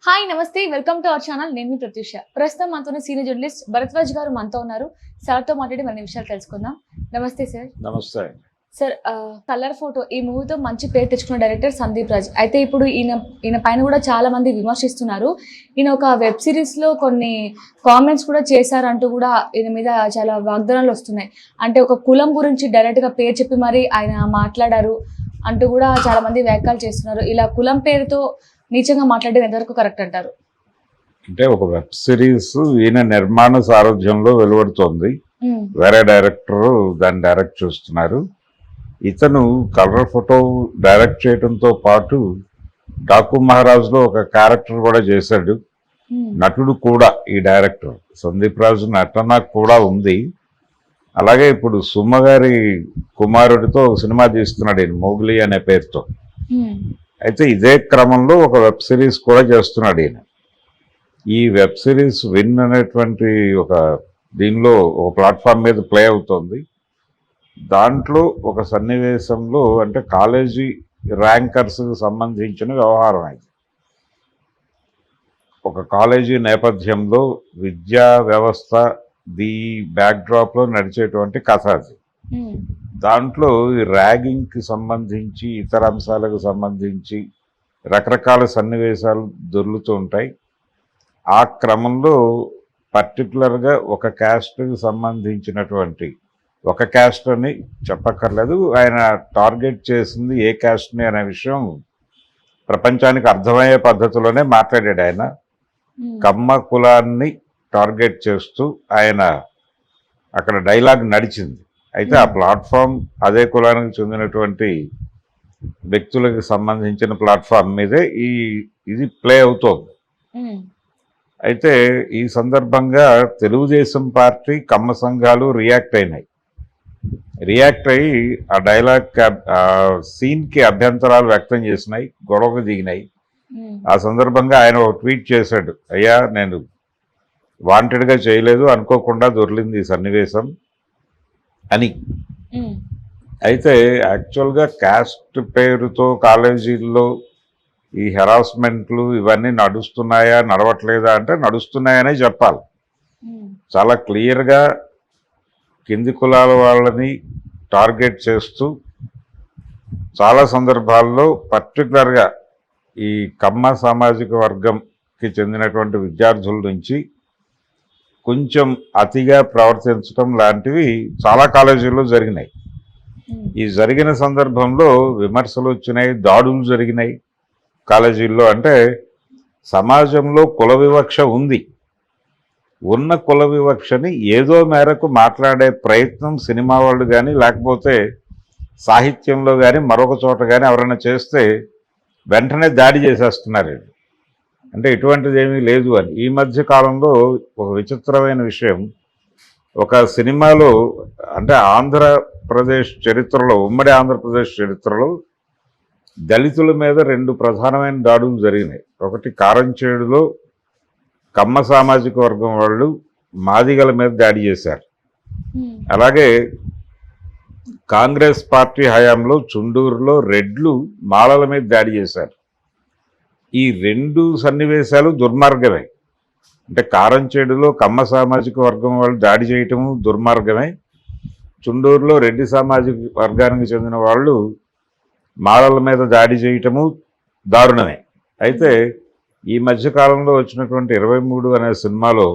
Hi నమస్తే welcome to our channel. నేను మీ ప్రత్యూష. ప్రస్తుతం మనతోనే సీనియర్ జర్నలిస్ట్ భరద్వాజ్ గారు మనతో ఉన్నారు. సార్తో మాట్లాడి మన విషయాలు తెలుసుకుందాం. నమస్తే సార్. నమస్తే. సార్, కలర్ ఫోటో ఈ మూవీతో మంచి పేరు తెచ్చుకున్న డైరెక్టర్ సందీప్ రాజ్. అయితే ఇప్పుడు ఈయన పైన కూడా చాలా మంది విమర్శిస్తున్నారు. ఈయన ఒక వెబ్ సిరీస్ లో కొన్ని కామెంట్స్ కూడా చేశారంటూ కూడా ఈయన మీద చాలా వాగ్దానాలు వస్తున్నాయి. అంటే ఒక కులం గురించి డైరెక్ట్ గా పేరు చెప్పి మరి ఆయన మాట్లాడారు అంటూ కూడా చాలా మంది వ్యాఖ్యలు చేస్తున్నారు. ఇలా కులం పేరుతో నీచంగా మాట్లాడడం ఎంతవరకు కరెక్ట్ అంటారు? అంటే ఒక వెబ్ సిరీస్ ఈయన నిర్మాణ సారథ్యంలో వెలువడుతోంది. వేరే డైరెక్టర్ దాన్ని డైరెక్ట్ చేస్తున్నారు. ఇతను కలర్ ఫోటో డైరెక్ట్ చేయడంతో పాటు డాకు మహారాజ్లో ఒక క్యారెక్టర్ కూడా చేశాడు. నటుడు కూడా ఈ డైరెక్టర్ సందీప్ రాజు నటన కూడా ఉంది. అలాగే ఇప్పుడు సుమ గారి కుమారుడితో సినిమా తీస్తున్నాడు ఈయన, మోగ్లీ అనే పేరుతో. అయితే ఇదే క్రమంలో ఒక వెబ్ సిరీస్ కూడా చేస్తున్నాడు ఈయన. ఈ వెబ్ సిరీస్ విన్ అనేటువంటి ఒక దీనిలో ఒక ప్లాట్ఫామ్ మీద ప్లే అవుతోంది. దాంట్లో ఒక సన్నివేశంలో అంటే కాలేజీ ర్యాంకర్స్కి సంబంధించిన వ్యవహారం అది. ఒక కాలేజీ నేపథ్యంలో విద్యా వ్యవస్థ బ్యాక్డ్రాప్లో నడిచేటువంటి కథ అది. దాంట్లో ర్యాగింగ్కి సంబంధించి ఇతర అంశాలకు సంబంధించి రకరకాల సన్నివేశాలు దొర్లుతూ ఉంటాయి. ఆ క్రమంలో పర్టికులర్గా ఒక క్యాస్ట్కి సంబంధించినటువంటి ఒక క్యాస్ట్ అని చెప్పక్కర్లేదు, ఆయన టార్గెట్ చేసింది ఏ క్యాస్ట్ని అనే విషయం ప్రపంచానికి అర్థమయ్యే పద్ధతిలోనే మాట్లాడాడు ఆయన. కమ్మ కులాన్ని టార్గెట్ చేస్తూ ఆయన అక్కడ డైలాగ్ నడిచింది. అయితే ఆ ప్లాట్ఫామ్ అదే కులానికి చెందినటువంటి వ్యక్తులకు సంబంధించిన ప్లాట్ఫామ్ మీదే ఇది ప్లే అవుతోంది. అయితే ఈ సందర్భంగా తెలుగుదేశం పార్టీ కమ్మ సంఘాలు రియాక్ట్ అయ్యి ఆ డైలాగ్ సీన్కి అభ్యంతరాలు వ్యక్తం చేసినాయి, గొడవకు దిగినాయి. ఆ సందర్భంగా ఆయన ఒక ట్వీట్ చేశాడు, అయ్యా నేను వాంటెడ్గా చేయలేదు, అనుకోకుండా దొర్లింది ఈ సన్నివేశం అని. అయితే యాక్చువల్గా క్యాస్ట్ పేరుతో కాలేజీల్లో ఈ హెరాస్మెంట్లు ఇవన్నీ నడుస్తున్నాయా నడవట్లేదా అంటే నడుస్తున్నాయనే చెప్పాలి. చాలా క్లియర్గా కింది కులాల వాళ్ళని టార్గెట్ చేస్తూ చాలా సందర్భాల్లో పర్టికులర్గా ఈ కమ్మ సామాజిక వర్గంకి చెందినటువంటి విద్యార్థుల నుంచి కొంచెం అతిగా ప్రవర్తించడం లాంటివి చాలా కాలేజీల్లో జరిగినాయి. ఈ జరిగిన సందర్భంలో విమర్శలు వచ్చినాయి, దాడులు జరిగినాయి కాలేజీల్లో. అంటే సమాజంలో కుల వివక్ష ఉంది. ఉన్న కుల వివక్షని ఏదో మేరకు మాట్లాడే ప్రయత్నం సినిమా వాళ్ళు కానీ లేకపోతే సాహిత్యంలో కానీ మరొక చోట కానీ ఎవరైనా చేస్తే వెంటనే దాడి చేసేస్తున్నారు. అంటే ఇటువంటిది ఏమీ లేదు అని. ఈ మధ్య కాలంలో ఒక విచిత్రమైన విషయం, ఒక సినిమాలో అంటే ఆంధ్రప్రదేశ్ చరిత్రలో, ఉమ్మడి ఆంధ్రప్రదేశ్ చరిత్రలో దళితుల మీద 2 ప్రధానమైన దాడులు జరిగినాయి. ఒకటి కారంచేడులో కమ్మ సామాజిక వర్గం వాళ్ళు మాదిగల మీద దాడి చేశారు. అలాగే కాంగ్రెస్ పార్టీ హయాంలో చుండూరులో రెడ్లు మాలల మీద దాడి చేశారు. ఈ 2 సన్నివేశాలు దుర్మార్గమే. అంటే కారంచేడులో కమ్మ సామాజిక వర్గం వాళ్ళు దాడి చేయటము దుర్మార్గమే, చుండూరులో రెడ్డి సామాజిక వర్గానికి చెందిన వాళ్ళు మాలల మీద దాడి చేయటము దారుణమే. అయితే ఈ మధ్యకాలంలో వచ్చినటువంటి 23 అనే సినిమాలో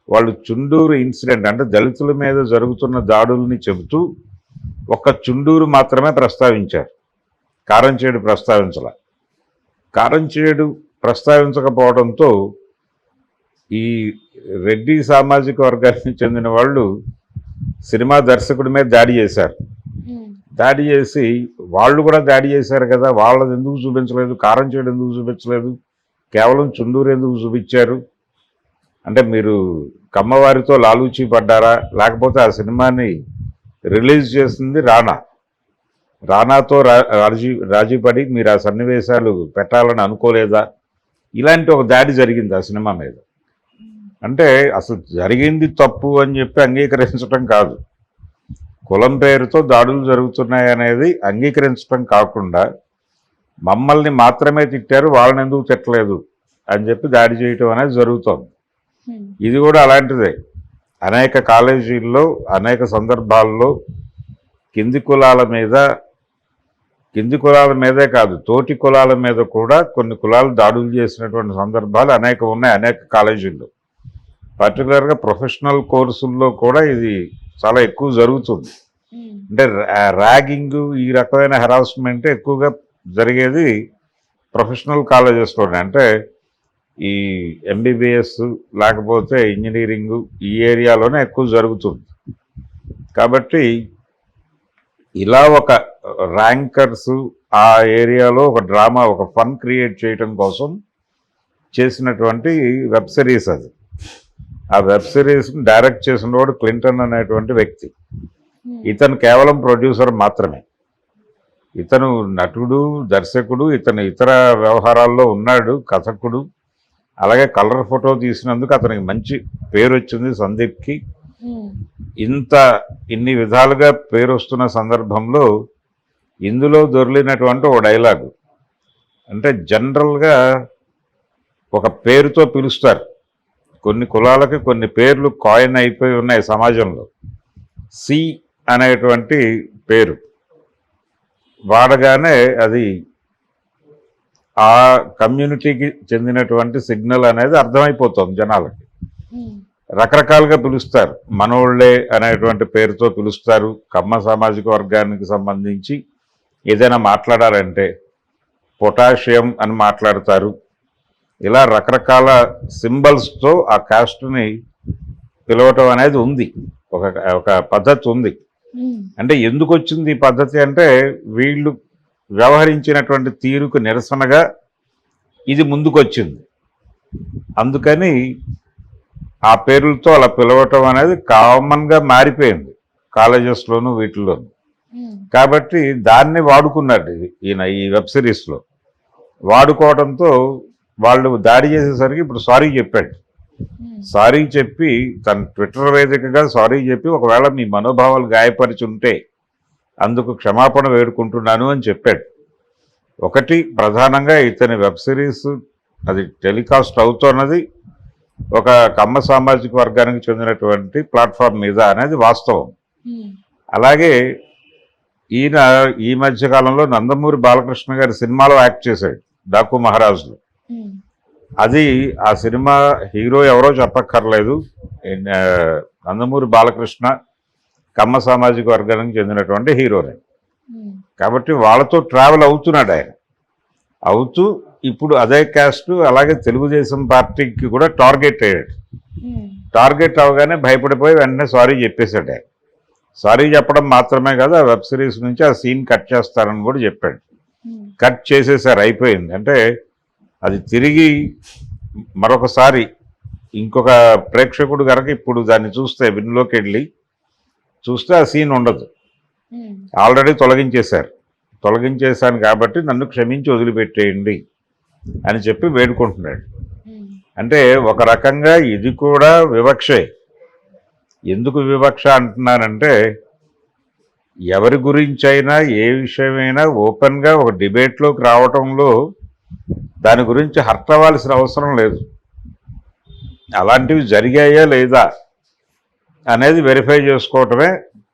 వాళ్ళు చుండూరు ఇన్సిడెంట్ అంటే దళితుల మీద జరుగుతున్న దాడుల్ని చెబుతూ ఒక్క చుండూరు మాత్రమే ప్రస్తావించారు, కారంచేడు ప్రస్తావించాల. కారంచేడు ప్రస్తావించకపోవడంతో ఈ రెడ్డి సామాజిక వర్గానికి చెందిన వాళ్ళు సినిమా దర్శకుడి మీద దాడి చేశారు. దాడి చేసి వాళ్ళు కూడా దాడి చేశారు కదా, వాళ్ళది ఎందుకు చూపించలేదు, కారంచేడు ఎందుకు చూపించలేదు, కేవలం చుండూరు ఎందుకు చూపించారు అంటే మీరు కమ్మవారితో లాలూచీ పడ్డారా, లేకపోతే ఆ సినిమాని రిలీజ్ చేసింది రానాతో రాజీపడి మీరు ఆ సన్నివేశాలు పెట్టాలని అనుకోలేదా, ఇలాంటి ఒక దాడి జరిగింది ఆ సినిమా మీద. అంటే అసలు జరిగింది తప్పు అని చెప్పి అంగీకరించడం కాదు, కులం పేరుతో దాడులు జరుగుతున్నాయి అనేది అంగీకరించడం కాకుండా మమ్మల్ని మాత్రమే తిట్టారు, వాళ్ళని ఎందుకు తిట్టలేదు అని చెప్పి దాడి చేయటం అనేది జరుగుతోంది. ఇది కూడా అలాంటిదే. అనేక కాలేజీల్లో అనేక సందర్భాల్లో కింది కులాల మీదే కాదు, తోటి కులాల మీద కూడా కొన్ని కులాలు దాడులు చేసినటువంటి సందర్భాలు అనేక ఉన్నాయి అనేక కాలేజీల్లో. పర్టికులర్గా ప్రొఫెషనల్ కోర్సుల్లో కూడా ఇది చాలా ఎక్కువ జరుగుతుంది. అంటే ర్యాగింగ్, ఈ రకమైన హెరాస్మెంట్ ఎక్కువగా జరిగేది ప్రొఫెషనల్ కాలేజెస్లోనే. అంటే ఈ ఎంబీబీఎస్ లేకపోతే ఇంజనీరింగ్ ఈ ఏరియాలోనే ఎక్కువ జరుగుతుంది. కాబట్టి ఇలా ఒక ర్యాంకర్స్ ఆ ఏరియాలో ఒక డ్రామా, ఒక ఫన్ క్రియేట్ చేయటం కోసం చేసినటువంటి వెబ్ సిరీస్ అది. ఆ వెబ్ సిరీస్ని డైరెక్ట్ చేసిన వాడు క్లింటన్ అనేటువంటి వ్యక్తి. ఇతను కేవలం ప్రొడ్యూసర్ మాత్రమే. ఇతను నటుడు, దర్శకుడు, ఇతను ఇతర వ్యవహారాల్లో ఉన్నాడు, కథకుడు. అలాగే కలర్ ఫోటో తీసినందుకు అతనికి మంచి పేరు వచ్చింది సందీప్కి. ఇన్ని విధాలుగా పేరు వస్తున్న సందర్భంలో ఇందులో దొరికినటువంటి ఒక డైలాగు, అంటే జనరల్గా ఒక పేరుతో పిలుస్తారు. కొన్ని కులాలకి కొన్ని పేర్లు కాయిన్ అయిపోయి ఉన్నాయి సమాజంలో. సి అనేటువంటి పేరు వాడగానే అది ఆ కమ్యూనిటీకి చెందినటువంటి సిగ్నల్ అనేది అర్థమైపోతుంది జనాలకి. రకరకాలుగా పిలుస్తారు. మనోళ్ళే అనేటువంటి పేరుతో పిలుస్తారు. కమ్మ సామాజిక వర్గానికి సంబంధించి ఏదైనా మాట్లాడాలంటే పొటాషియం అని మాట్లాడతారు. ఇలా రకరకాల సింబల్స్తో ఆ కాస్ట్ని పిలవటం అనేది ఉంది, ఒక పద్ధతి ఉంది. అంటే ఎందుకు వచ్చింది ఈ పద్ధతి అంటే వీళ్ళు వ్యవహరించినటువంటి తీరుకు నిరసనగా ఇది ముందుకొచ్చింది. అందుకని ఆ పేర్లతో అలా పిలవటం అనేది కామన్గా మారిపోయింది కాలేజెస్లోను వీటిల్లోనూ. కాబట్టి దాన్ని వాడుకున్నాడు ఈయన ఈ వెబ్ సిరీస్లో. వాడుకోవడంతో వాళ్ళు దాడి చేసేసరికి ఇప్పుడు సారీ చెప్పాడు. సారీ చెప్పి తన ట్విట్టర్ వేదికగా సారీ చెప్పి, ఒకవేళ మీ మనోభావాలు గాయపరిచి ఉంటే అందుకు క్షమాపణ వేడుకుంటున్నాను అని చెప్పాడు. ఒకటి ప్రధానంగా ఇతని వెబ్ సిరీస్ అది టెలికాస్ట్ అవుతున్నది ఒక కమ్మ సామాజిక వర్గానికి చెందినటువంటి ప్లాట్ఫామ్ మీద అనేది వాస్తవం. అలాగే ఈయన ఈ మధ్య కాలంలో నందమూరి బాలకృష్ణ గారి సినిమాలో యాక్ట్ చేశాడు, డాకు మహారాజులో. అది ఆ సినిమా హీరో ఎవరో చెప్పక్కర్లేదు, నందమూరి బాలకృష్ణ కమ్మ సామాజిక వర్గానికి చెందినటువంటి హీరోనే. కాబట్టి వాళ్ళతో ట్రావెల్ అవుతున్నాడు ఆయన. అవుతూ ఇప్పుడు అదే క్యాస్ట్ అలాగే తెలుగుదేశం పార్టీకి కూడా టార్గెట్ అయ్యాడు. టార్గెట్ అవగానే భయపడిపోయి వెంటనే సారీ చెప్పేశాడు ఆయన. సారీ చెప్పడం మాత్రమే కాదు, ఆ వెబ్ సిరీస్ నుంచి ఆ సీన్ కట్ చేస్తారని కూడా చెప్పాడు. కట్ చేసేసారు, అయిపోయింది. అంటే అది తిరిగి మరొకసారి ఇంకొక ప్రేక్షకుడు కనుక ఇప్పుడు దాన్ని చూస్తే విన్లోకి వెళ్ళి చూస్తే ఆ సీన్ ఉండదు. ఆల్రెడీ తొలగించేశాను కాబట్టి నన్ను క్షమించి వదిలిపెట్టేయండి అని చెప్పి వేడుకుంటున్నాడు. అంటే ఒక రకంగా ఇది కూడా వివక్షే. ఎందుకు వివక్ష అంటున్నానంటే, ఎవరి గురించైనా ఏ విషయమైనా ఓపెన్గా ఒక డిబేట్లోకి రావటంలో దాని గురించి హర్ట్ అవ్వాల్సిన అవసరం లేదు. అలాంటివి జరిగాయా లేదా అనేది వెరిఫై చేసుకోవటమే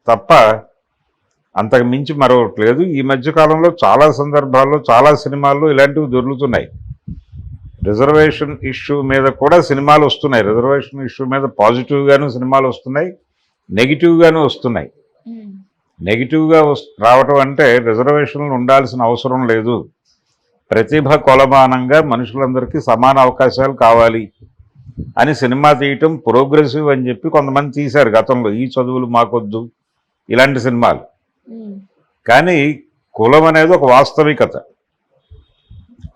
తప్ప అంతకు మించి మరొకటి లేదు. ఈ మధ్యకాలంలో చాలా సందర్భాల్లో చాలా సినిమాల్లో ఇలాంటివి దొరుకుతున్నాయి. రిజర్వేషన్ ఇష్యూ మీద కూడా సినిమాలు వస్తున్నాయి. రిజర్వేషన్ ఇష్యూ మీద పాజిటివ్గాను సినిమాలు వస్తున్నాయి, నెగిటివ్గాను వస్తున్నాయి. నెగిటివ్గా రావటం అంటే రిజర్వేషన్లు ఉండాల్సిన అవసరం లేదు, ప్రతిభ కొలమానంగా మనుషులందరికీ సమాన అవకాశాలు కావాలి అని సినిమా తీయటం ప్రోగ్రెసివ్ అని చెప్పి కొంతమంది తీశారు గతంలో. ఈ చదువులు మాకొద్దు ఇలాంటి సినిమాలు. కానీ కులం అనేది ఒక వాస్తవికత.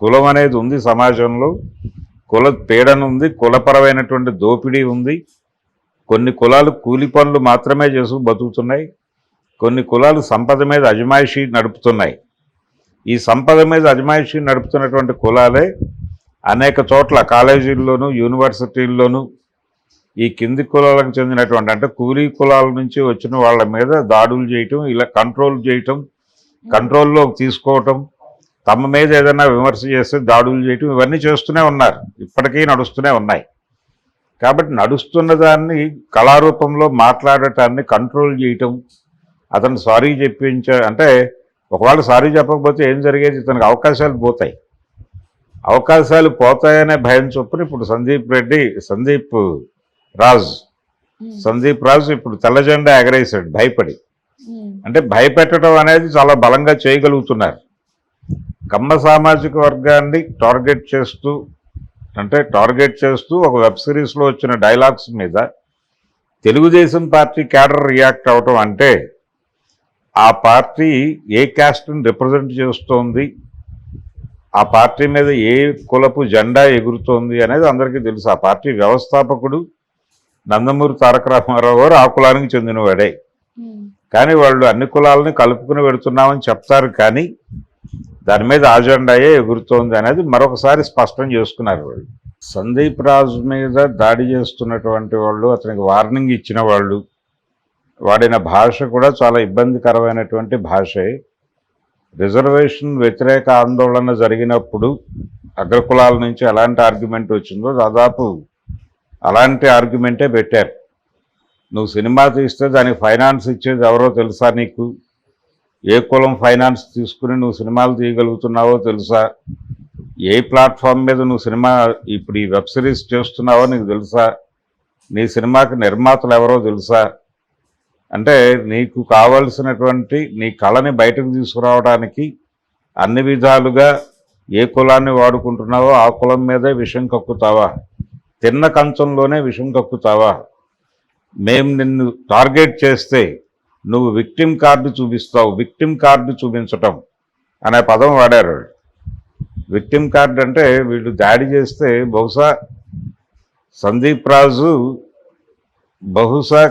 కులం అనేది ఉంది సమాజంలో, కుల పీడన ఉంది, కులపరమైనటువంటి దోపిడీ ఉంది. కొన్ని కులాలు కూలి పనులు మాత్రమే చేసి బతుకుతున్నాయి, కొన్ని కులాలు సంపద మీద అజమాయిషీ నడుపుతున్నాయి. ఈ సంపద మీద అజమాయిషీ నడుపుతున్నటువంటి కులాలే అనేక చోట్ల కాలేజీల్లోనూ యూనివర్సిటీల్లోనూ ఈ కింది కులాలకు చెందినటువంటి, అంటే కూలీ కులాల నుంచి వచ్చిన వాళ్ళ మీద దాడులు చేయటం, ఇలా కంట్రోల్ చేయటం, కంట్రోల్లోకి తీసుకోవటం, తమ మీద ఏదైనా విమర్శ చేస్తే దాడులు చేయటం ఇవన్నీ చేస్తూనే ఉన్నారు, ఇప్పటికీ నడుస్తూనే ఉన్నాయి. కాబట్టి నడుస్తున్న దాన్ని కళారూపంలో మాట్లాడటాన్ని కంట్రోల్ చేయటం, అతను సారీ అంటే ఒకవేళ సారీ చెప్పకపోతే ఏం జరిగేది, ఇతనికి అవకాశాలు పోతాయి. అవకాశాలు పోతాయనే భయం చొప్పున ఇప్పుడు సందీప్ రాజ్ ఇప్పుడు తెల్ల జెండా ఎగరేశాడు భయపడి. అంటే భయపెట్టడం అనేది చాలా బలంగా చేయగలుగుతున్నారు. కమ్మ సామాజిక వర్గాన్ని టార్గెట్ చేస్తూ ఒక వెబ్ సిరీస్లో వచ్చిన డైలాగ్స్ మీద తెలుగుదేశం పార్టీ క్యాడర్ రియాక్ట్ అవటం అంటే ఆ పార్టీ ఏ క్యాస్ట్ని రిప్రజెంట్ చేస్తోంది, ఆ పార్టీ మీద ఏ కులపు జెండా ఎగురుతోంది అనేది అందరికీ తెలుసు. ఆ పార్టీ వ్యవస్థాపకుడు నందమూరి తారక రామారావు గారు ఆ కులానికి చెందినవాడే. కానీ వాళ్ళు అన్ని కులాలని కలుపుకుని పెడుతున్నామని చెప్తారు, కానీ దాని మీద ఆ జెండాయే ఎగురుతోంది అనేది మరొకసారి స్పష్టం చేసుకున్నారు వాళ్ళు. సందీప్ రాజు మీద దాడి చేస్తున్నటువంటి వాళ్ళు, అతనికి వార్నింగ్ ఇచ్చిన వాళ్ళు వాడిన భాష కూడా చాలా ఇబ్బందికరమైనటువంటి భాషే. రిజర్వేషన్ వ్యతిరేక ఆందోళన జరిగినప్పుడు అగ్రకులాల నుంచి ఎలాంటి ఆర్గ్యుమెంట్ వచ్చిందో దాదాపు అలాంటి ఆర్గ్యుమెంటే పెట్టారు. నువ్వు సినిమా తీస్తే దానికి ఫైనాన్స్ ఇచ్చేది ఎవరో తెలుసా నీకు? ఏ కులం ఫైనాన్స్ తీసుకుని నువ్వు సినిమాలు తీయగలుగుతున్నావో తెలుసా? ఏ ప్లాట్ఫామ్ మీద నువ్వు సినిమా ఇప్పుడు ఈ వెబ్ సిరీస్ చేస్తున్నావో నీకు తెలుసా? నీ సినిమాకి నిర్మాతలు ఎవరో తెలుసా? అంటే నీకు కావలసినటువంటి నీ కళని బయటకు తీసుకురావడానికి అన్ని విధాలుగా ఏ కులాన్ని వాడుకుంటున్నావో ఆ కులం మీదే విషం కక్కుతావా? తిన్న కంచంలోనే విషం కక్కుతావా? మేము నిన్ను టార్గెట్ చేస్తే నువ్వు విక్టిమ్ కార్డు చూపిస్తావు. విక్టిమ్ కార్డు చూపించటం అనే పదం వాడారు. విక్టిమ్ కార్డు అంటే వీళ్ళు దాడి చేస్తే బహుశా సందీప్ రాజు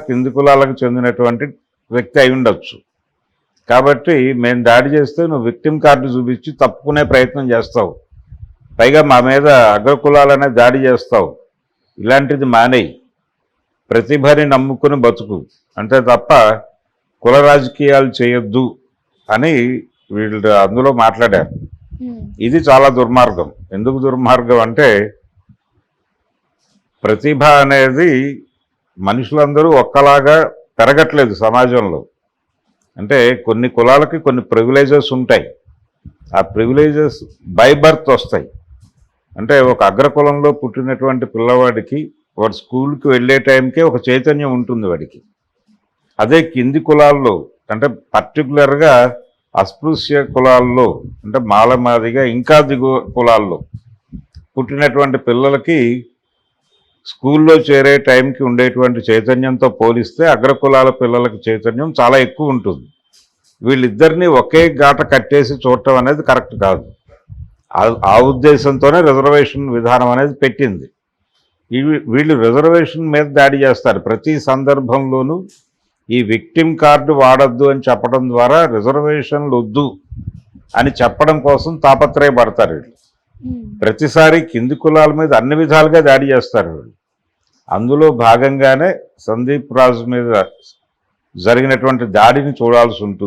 కింది కులాలకు చెందినటువంటి వ్యక్తి అయి ఉండొచ్చు. కాబట్టి మేము దాడి చేస్తే నువ్వు విక్టిమ్ కార్డు చూపించి తప్పుకునే ప్రయత్నం చేస్తావు, పైగా మా మీద అగ్రకులాలనే దాడి చేస్తావు. ఇలాంటిది మానేయి, ప్రతిభని నమ్ముకుని బతుకు, అంతే తప్ప కుల రాజకీయాలు చేయొద్దు అని వీళ్ళు అందులో మాట్లాడారు. ఇది చాలా దుర్మార్గం. ఎందుకు దుర్మార్గం అంటే ప్రతిభ అనేది మనుషులందరూ ఒక్కలాగా పెరగట్లేదు సమాజంలో. అంటే కొన్ని కులాలకి కొన్ని ప్రివిలేజెస్ ఉంటాయి, ఆ ప్రివిలేజెస్ బై బర్త్ వస్తాయి. అంటే ఒక అగ్రకులంలో పుట్టినటువంటి పిల్లవాడికి వాడు స్కూల్కి వెళ్ళే టైంకే ఒక చైతన్యం ఉంటుంది వాడికి. అదే కింది కులాల్లో అంటే పర్టికులర్గా అస్పృశ్య కులాల్లో అంటే మాలమాదిగా ఇంకా దిగువ కులాల్లో పుట్టినటువంటి పిల్లలకి స్కూల్లో చేరే టైంకి ఉండేటువంటి చైతన్యంతో పోలిస్తే అగ్రకులాల పిల్లలకి చైతన్యం చాలా ఎక్కువ ఉంటుంది. వీళ్ళిద్దరినీ ఒకే గాట కట్టేసి చూడటం అనేది కరెక్ట్ కాదు. ఆ ఉద్దేశంతోనే రిజర్వేషన్ విధానం అనేది పెట్టింది. వీళ్ళు రిజర్వేషన్ మీద దాడి చేస్తారు. ప్రతి సందర్భంలోనూ ఈ విక్టిమ్ కార్డు వాడద్దు అని చెప్పడం ద్వారా రిజర్వేషన్లు వద్దు అని చెప్పడం కోసం తాపత్రయపడతారు వీళ్ళు. ప్రతిసారి కింది కులాల మీద అన్ని విధాలుగా దాడి చేస్తారు వీళ్ళు. అందులో భాగంగానే సందీప్ రాజు మీద జరిగినటువంటి దాడిని చూడాల్సి ఉంటుంది.